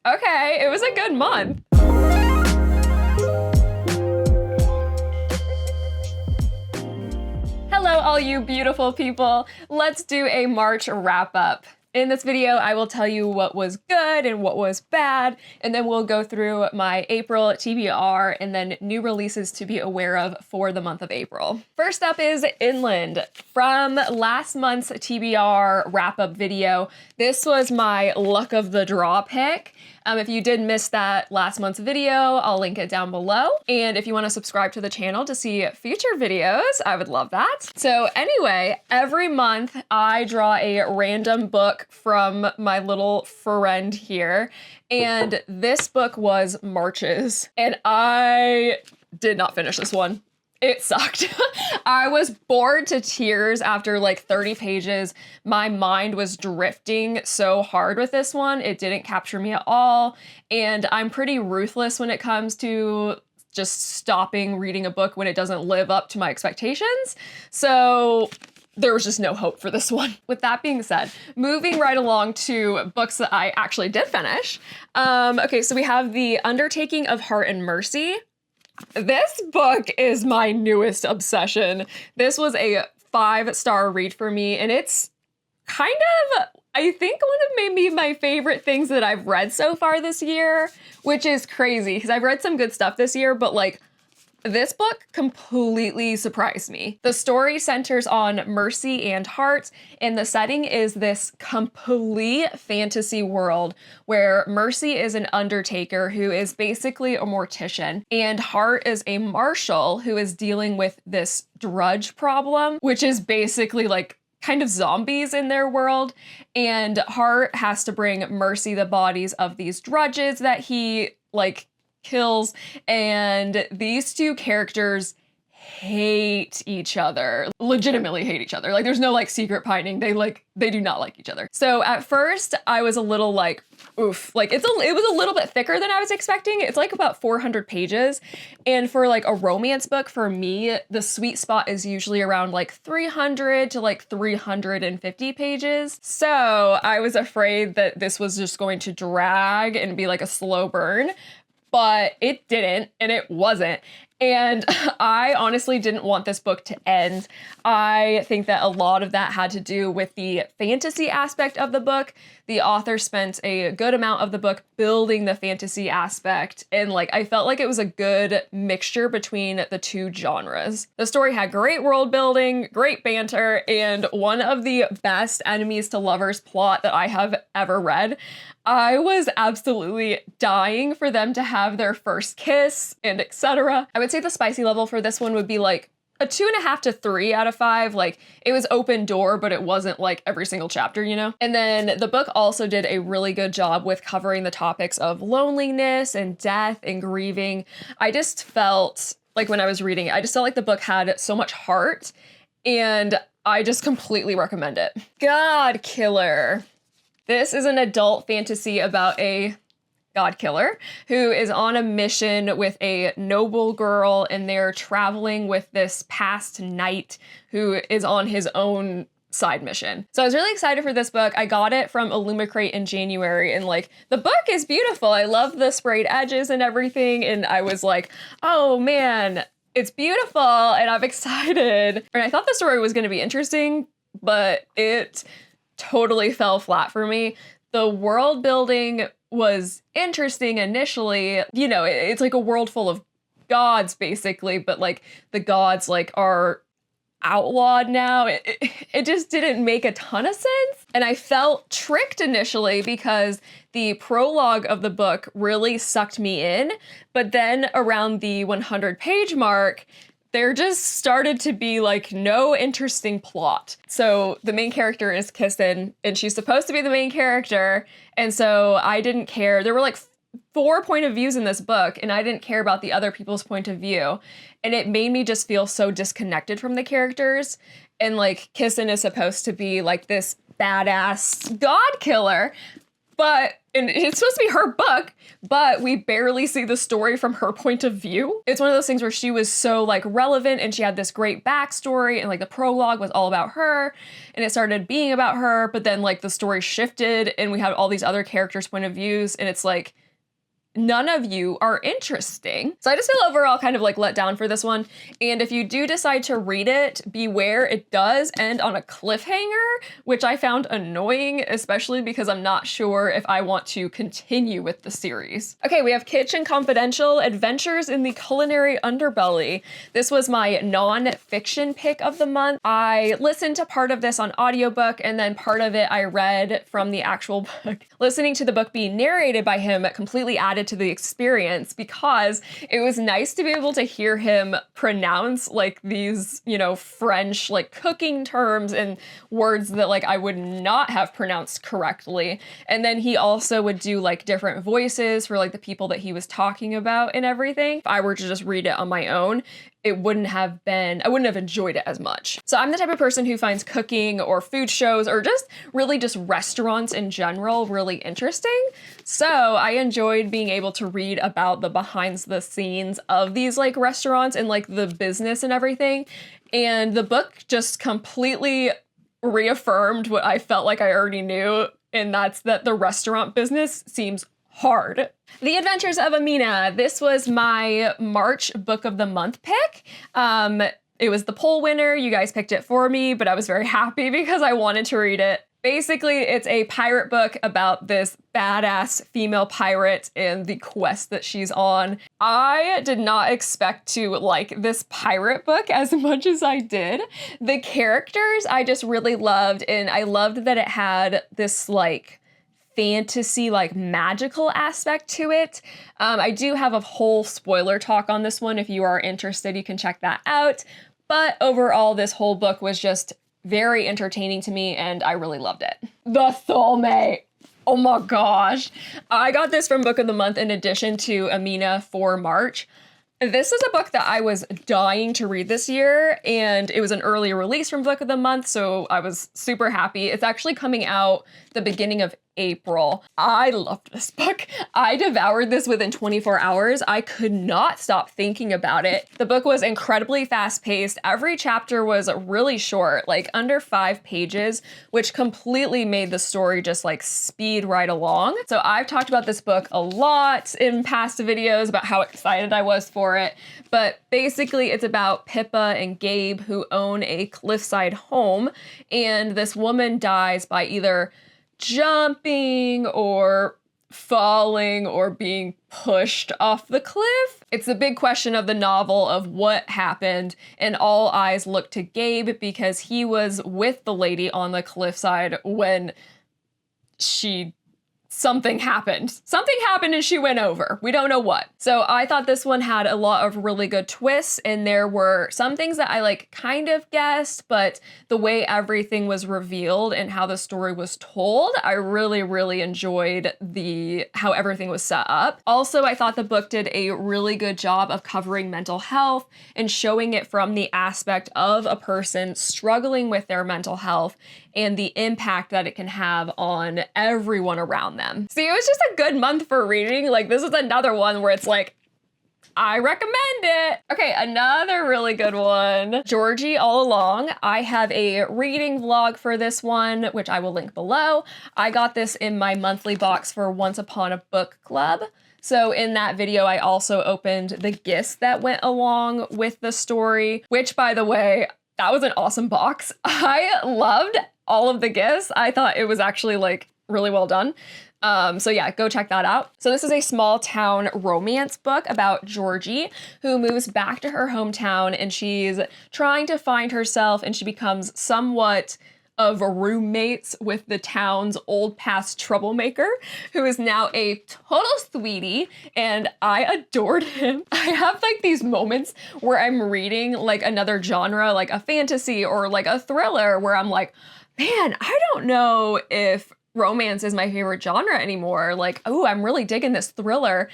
Okay, it was a good month. Hello, all you beautiful people. Let's do a March wrap up. In this video, I will tell you what was good and what was bad, and then we'll go through my April TBR and then new releases to be aware of for the month of April. First up is Inland. From last month's TBR wrap-up video, this was my luck of the draw pick. If you did miss that last month's video, I'll link it down below. And if you want to subscribe to the channel to see future videos, I would love that. So anyway, every month I draw a random book from my little friend here. And this book was March's. And I did not finish this one. It sucked. I was bored to tears after like 30 pages. My mind was drifting so hard with this one. It didn't capture me at all. And I'm pretty ruthless when it comes to just stopping reading a book when it doesn't live up to my expectations. So there was just no hope for this one. With that being said, moving right along to books that I actually did finish. Okay, so we have The Undertaking of Hart and Mercy. This book is my newest obsession. This was a 5-star read for me, and it's kind of, I think, one of maybe my favorite things that I've read so far this year, which is crazy because I've read some good stuff this year, but like, this book completely surprised me. The story centers on Mercy and Hart, and the setting is this complete fantasy world where Mercy is an undertaker who is basically a mortician, and Hart is a marshal who is dealing with this drudge problem, which is basically like kind of zombies in their world. And Hart has to bring Mercy the bodies of these drudges that he like kills, and these two characters hate each other, legitimately hate each other. Like there's no like secret pining. They do not like each other. So at first I was a little like, oof, like it was a little bit thicker than I was expecting. It's like about 400 pages. And for like a romance book, for me, the sweet spot is usually around like 300 to like 350 pages. So I was afraid that this was just going to drag and be like a slow burn. But it didn't, and it wasn't. And I honestly didn't want this book to end. I think that a lot of that had to do with the fantasy aspect of the book. The author spent a good amount of the book building the fantasy aspect, and like I felt like it was a good mixture between the two genres. The story had great world building, great banter, and one of the best enemies to lovers plot that I have ever read. I was absolutely dying for them to have their first kiss and etc. I would say the spicy level for this one would be like a 2.5 to 3 out of 5. Like it was open door, but it wasn't like every single chapter, you know? And then the book also did a really good job with covering the topics of loneliness and death and grieving. I just felt like when I was reading it, I just felt like the book had so much heart, and I just completely recommend it. Godkiller. This is an adult fantasy about a Godkiller who is on a mission with a noble girl, and they're traveling with this past knight who is on his own side mission. So I was really excited for this book. I got it from Illumicrate in January, and like the book is beautiful. I love the sprayed edges and everything, and I was like, oh man, it's beautiful and I'm excited. And I thought the story was going to be interesting, but it totally fell flat for me. The world building was interesting initially. You know, it's like a world full of gods basically, but like the gods like are outlawed now. It just didn't make a ton of sense. And I felt tricked initially because the prologue of the book really sucked me in. But then around the 100-page mark, there just started to be like no interesting plot. So the main character is Kissin, and she's supposed to be the main character. And so I didn't care. There were like 4 point of views in this book, and I didn't care about the other people's point of view. And it made me just feel so disconnected from the characters. And like Kissin is supposed to be like this badass god killer, but and it's supposed to be her book, but we barely see the story from her point of view. It's one of those things where she was so like relevant and she had this great backstory and like the prologue was all about her and it started being about her, but then like the story shifted and we had all these other characters' point of views and it's like, none of you are interesting. So I just feel overall kind of like let down for this one. And if you do decide to read it, beware, it does end on a cliffhanger, which I found annoying, especially because I'm not sure if I want to continue with the series. Okay, we have Kitchen Confidential, Adventures in the Culinary Underbelly. This was my non-fiction pick of the month. I listened to part of this on audiobook and then part of it I read from the actual book. Listening to the book be narrated by him completely added to the experience because it was nice to be able to hear him pronounce like these, you know, French like cooking terms and words that like I would not have pronounced correctly. And then he also would do like different voices for like the people that he was talking about and everything. If I were to just read it on my own, I wouldn't have enjoyed it as much. So I'm the type of person who finds cooking or food shows or just really just restaurants in general really interesting. So I enjoyed being able to read about the behind the scenes of these like restaurants and like the business and everything. And the book just completely reaffirmed what I felt like I already knew, and that's that the restaurant business seems hard. The Adventures of Amina. This was my March book of the month pick. It was the poll winner. You guys picked it for me, but I was very happy because I wanted to read it. Basically, it's a pirate book about this badass female pirate and the quest that she's on. I did not expect to like this pirate book as much as I did. The characters I just really loved, and I loved that it had this like fantasy, like magical aspect to it. I do have a whole spoiler talk on this one. If you are interested, you can check that out. But overall, this whole book was just very entertaining to me and I really loved it. The Soulmate. Oh my gosh. I got this from Book of the Month in addition to Amina for March. This is a book that I was dying to read this year, and it was an early release from Book of the Month, so I was super happy. It's actually coming out the beginning of April. I loved this book. I devoured this within 24 hours. I could not stop thinking about it. The book was incredibly fast-paced. Every chapter was really short, like under 5 pages, which completely made the story just like speed right along. So I've talked about this book a lot in past videos about how excited I was for it, but basically it's about Pippa and Gabe who own a cliffside home, and this woman dies by either jumping or falling or being pushed off the cliff. It's the big question of the novel of what happened, and all eyes look to Gabe because he was with the lady on the cliffside when something happened. Something happened and she went over. We don't know what. So I thought this one had a lot of really good twists, and there were some things that I like kind of guessed, but the way everything was revealed and how the story was told, I really, really enjoyed how everything was set up. Also, I thought the book did a really good job of covering mental health and showing it from the aspect of a person struggling with their mental health and the impact that it can have on everyone around them. See, it was just a good month for reading. Like, this is another one where it's like, I recommend it. Okay, another really good one. Georgie All Along. I have a reading vlog for this one, which I will link below. I got this in my monthly box for Once Upon a Book Club. So in that video, I also opened the gifts that went along with the story, which, by the way, that was an awesome box. I loved all of the gifts. I thought it was actually like really well done. So yeah, go check that out. So this is a small town romance book about Georgie, who moves back to her hometown and she's trying to find herself, and she becomes somewhat of roommates with the town's old past troublemaker, who is now a total sweetie, and I adored him. I have like these moments where I'm reading like another genre, like a fantasy or like a thriller, where I'm like, man, I don't know if romance is my favorite genre anymore. Like, oh, I'm really digging this thriller.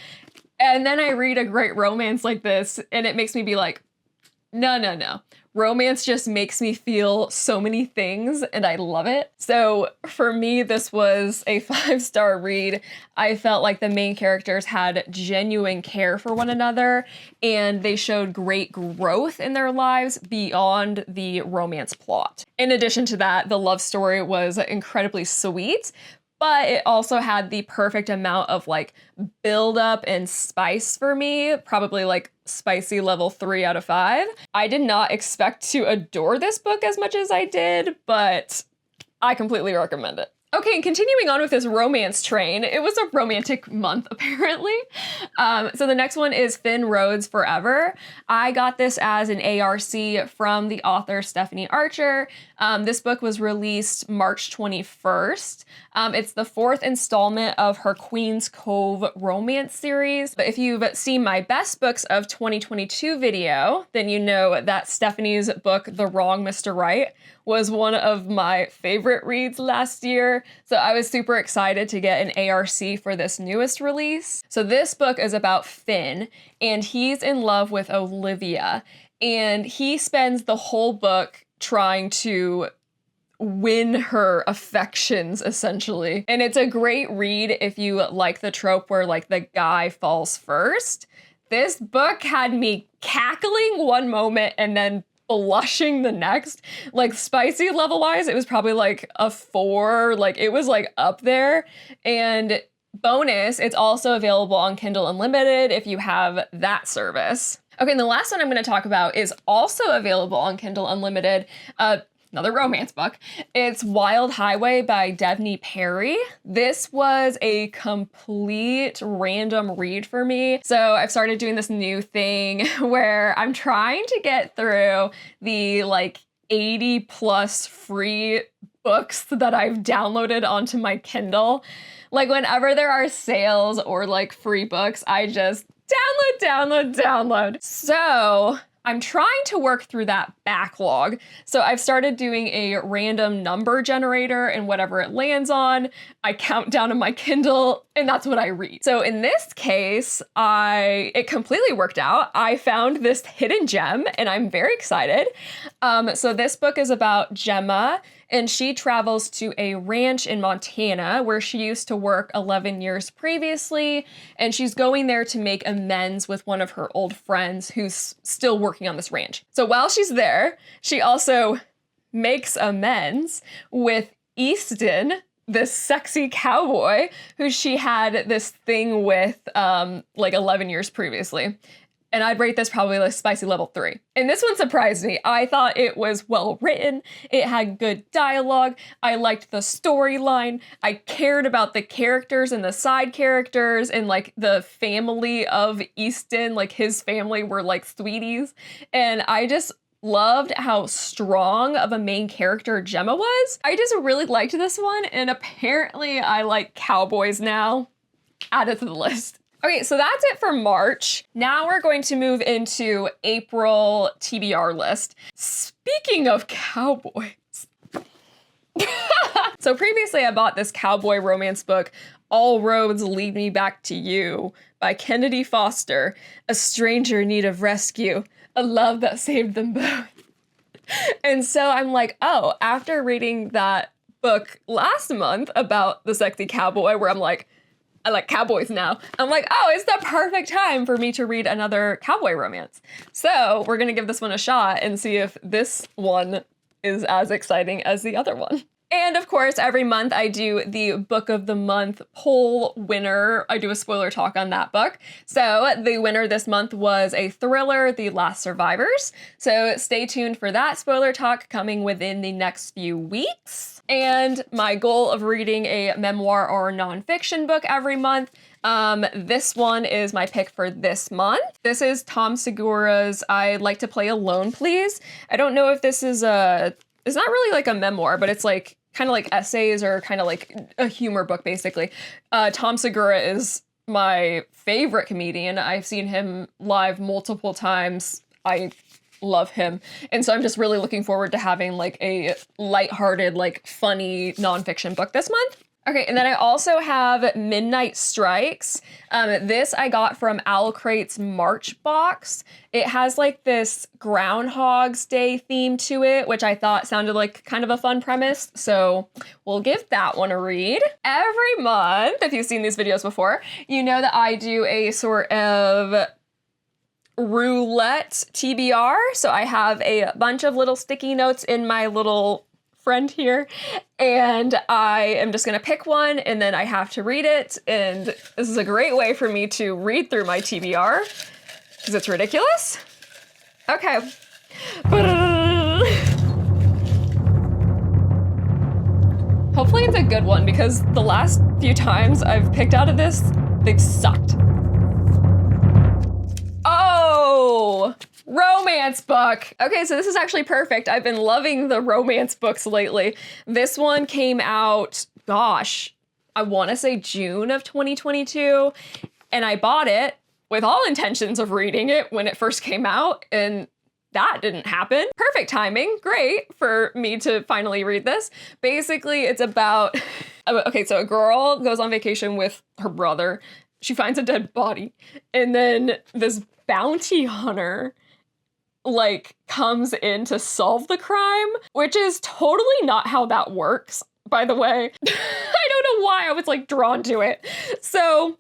And then I read a great romance like this, and it makes me be like, No, no, no. Romance just makes me feel so many things and I love it. So for me, this was a 5-star read. I felt like the main characters had genuine care for one another and they showed great growth in their lives beyond the romance plot. In addition to that, the love story was incredibly sweet, but it also had the perfect amount of like build up and spice for me, probably like spicy level 3 out of 5. I did not expect to adore this book as much as I did, but I completely recommend it. Okay, and continuing on with this romance train, it was a romantic month, apparently. So the next one is Finn Rhodes Forever. I got this as an ARC from the author Stephanie Archer. This book was released March 21st. It's the 4th installment of her Queen's Cove romance series. But if you've seen my best books of 2022 video, then you know that Stephanie's book, The Wrong Mr. Right, was one of my favorite reads last year. So I was super excited to get an ARC for this newest release. So this book is about Finn, and he's in love with Olivia, and he spends the whole book trying to win her affections, essentially. And it's a great read if you like the trope where like the guy falls first. This book had me cackling one moment and then blushing the next. Like spicy level wise, it was probably like a 4, like it was like up there. And bonus, it's also available on Kindle Unlimited if you have that service. Okay, and the last one I'm going to talk about is also available on Kindle Unlimited. Another romance book. It's Wild Highway by Devney Perry. This was a complete random read for me. So I've started doing this new thing where I'm trying to get through the like 80 plus free books that I've downloaded onto my Kindle. Like whenever there are sales or like free books, I just download. So I'm trying to work through that backlog. So I've started doing a random number generator, and whatever it lands on, I count down on my Kindle, and that's what I read. So in this case, it completely worked out. I found this hidden gem, and I'm very excited. So this book is about Gemma, and she travels to a ranch in Montana where she used to work 11 years previously, and she's going there to make amends with one of her old friends who's still working on this ranch. So while she's there, she also makes amends with Easton, this sexy cowboy who she had this thing with like 11 years previously. And I'd rate this probably like spicy level 3. And this one surprised me. I thought it was well written. It had good dialogue. I liked the storyline. I cared about the characters and the side characters and like the family of Easton, like his family were like sweeties. And I just loved how strong of a main character Gemma was. I just really liked this one. And apparently I like cowboys now. Add it to the list. Okay, so that's it for March. Now we're going to move into April TBR list. Speaking of cowboys. So previously I bought this cowboy romance book, All Roads Lead Me Back to You by Kennedy Foster, a stranger in need of rescue, a love that saved them both. And so I'm like, oh, after reading that book last month about the sexy cowboy where I'm like, I like cowboys now. I'm like, oh, it's the perfect time for me to read another cowboy romance. So we're gonna give this one a shot and see if this one is as exciting as the other one. And of course, every month I do the Book of the Month poll winner. I do a spoiler talk on that book. So the winner this month was a thriller, The Last Survivors. So stay tuned for that spoiler talk coming within the next few weeks. And my goal of reading a memoir or nonfiction book every month, this one is my pick for this month. This is Tom Segura's I'd Like to Play Alone, Please. I don't know if this is it's not really like a memoir, but it's like kind of like essays or kind of like a humor book, basically. Tom Segura is my favorite comedian. I've seen him live multiple times. I love him. And so I'm just really looking forward to having like a lighthearted, like funny nonfiction book this month. Okay, and then I also have Midnight Strikes. This I got from Owl Crate's March box. It has like this Groundhog's Day theme to it, which I thought sounded like kind of a fun premise. So we'll give that one a read. Every month, if you've seen these videos before, you know that I do a sort of roulette TBR. So I have a bunch of little sticky notes in my little friend here, and I am just gonna pick one and then I have to read it, and this is a great way for me to read through my TBR because it's ridiculous. Okay. Hopefully it's a good one because the last few times I've picked out of this, they've sucked. Oh! Romance book. Okay, so this is actually perfect. I've been loving the romance books lately. This one came out, gosh, I want to say June of 2022, and I bought it with all intentions of reading it when it first came out, and that didn't happen. Perfect timing, great for me to finally read this. Basically, it's about, okay, so a girl goes on vacation with her brother. She finds a dead body, and then this bounty hunter like comes in to solve the crime, which is totally not how that works, by the way. I don't know why I was like drawn to it. So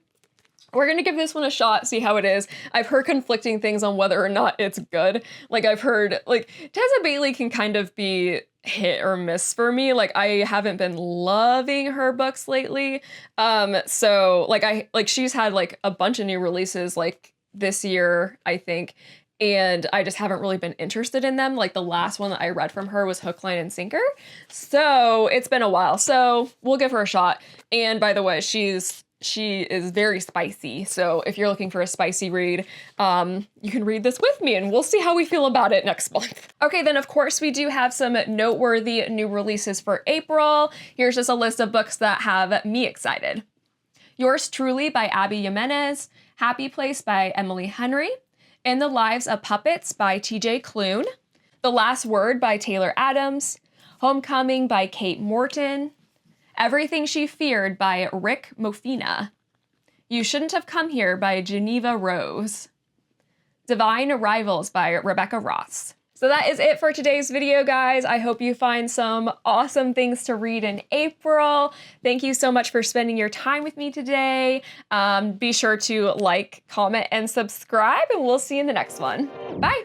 we're gonna give this one a shot, see how it is. I've heard conflicting things on whether or not it's good. Like I've heard like Tessa Bailey can kind of be hit or miss for me. Like I haven't been loving her books lately. So like she's had like a bunch of new releases like this year, I think. And I just haven't really been interested in them. Like the last one that I read from her was Hook, Line, and Sinker. So it's been a while. So we'll give her a shot. And by the way, she is very spicy. So if you're looking for a spicy read, you can read this with me and we'll see how we feel about it next month. Okay, then of course we do have some noteworthy new releases for April. Here's just a list of books that have me excited. Yours Truly by Abby Jimenez, Happy Place by Emily Henry, In the Lives of Puppets by TJ Klune, The Last Word by Taylor Adams, Homecoming by Kate Morton, Everything She Feared by Rick Mofina, You Shouldn't Have Come Here by Geneva Rose, Divine Arrivals by Rebecca Ross. So that is it for today's video, guys. I hope you find some awesome things to read in April. Thank you so much for spending your time with me today. Be sure to like, comment, and subscribe, and we'll see you in the next one. Bye.